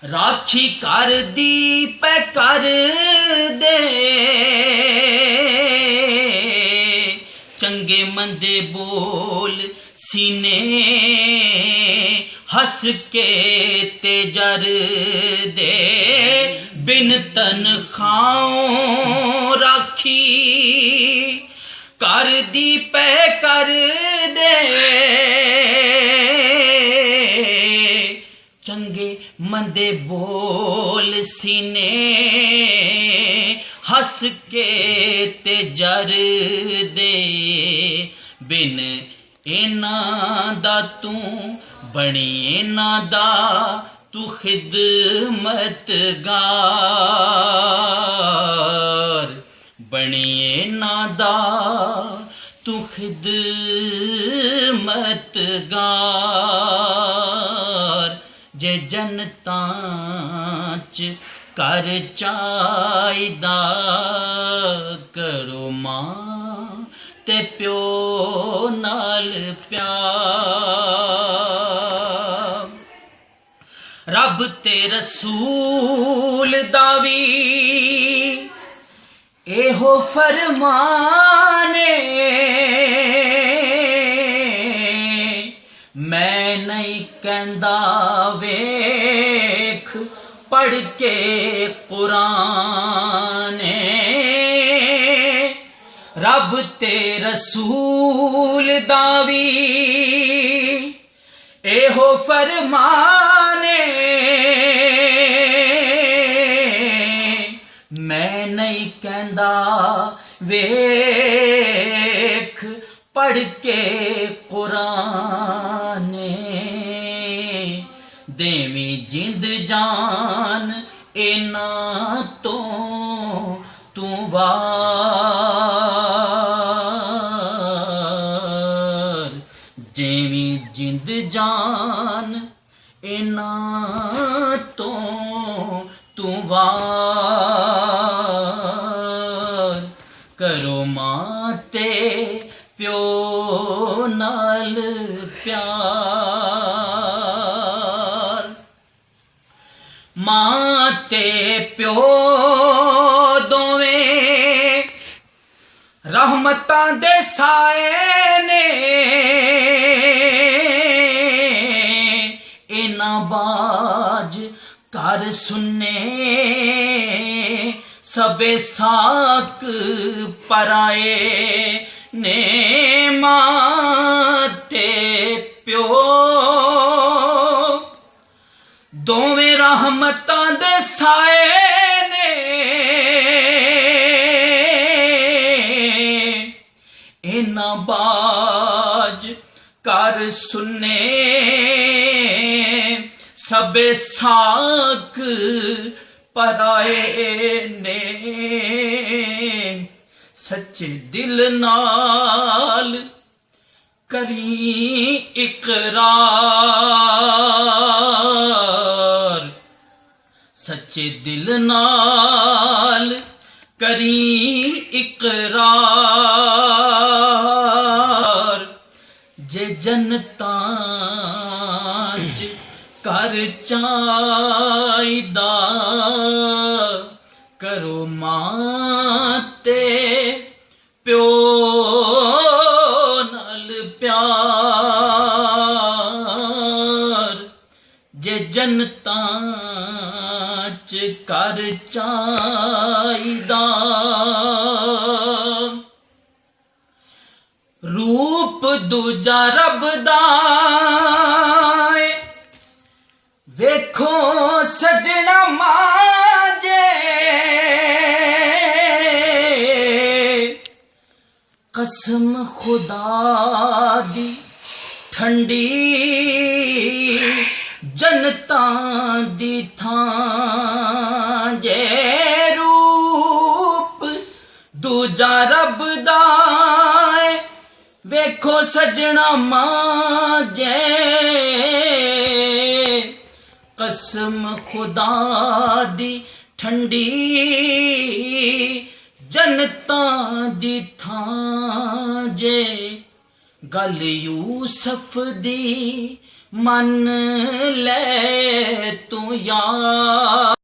राखी कर दी पै कर दे चंगे मंदे बोल सीने हस के ते जर दे बिन तनखाओं राखी कर दी पै कर दे चंगे मंदे बोल सीने हस के ते जर दे बिन इन्हां दा तू बनी इन्हां दा तू खिदमतगार बनी इन्हां दा तू खिदमतगार जे जनतां च कर चाहीदा करो मां ते प्यो नाल प्यार रब ते रसूल दा वी एहो फरमाने मैं नहीं कहंदा वेख पढ़ के कुरान रब ते रसूल दा वी एहो फरमाने मैं नहीं कहंदा वेख पढ़ के कुरान देवी जिंद जान इन्हां तो तू वार देवी जिंद जान इन्हां तो तू वार करो मां ते प्यो नाल प्यार मां ते प्यो दोवें रहमतां दे साए ने इन्हां बाज कर सुने सबे साक पराए ने मां ते प्यो दोवें रहमतां दे साए ने इन्हां बाज कर सुने सबे साक पराए ने सच्चे दिल नाल करी इकरार सच्चे दिल नाल करी इकरार जे जनतां च कर चाहीदा करो मां ते प्यो नाल प्यार जे जनतां च कर चाहीदा रूप दूजा रब दा वेखो सजना माजे कसम खुदा दी ठंडी जनतां दी थां जे रूप दूजा रब दा वेखो सजना माजे कसम खुदा दी ठंडी जनतां दी थां जे गल यूसुफ दी मन ले तू ਯਾਦ।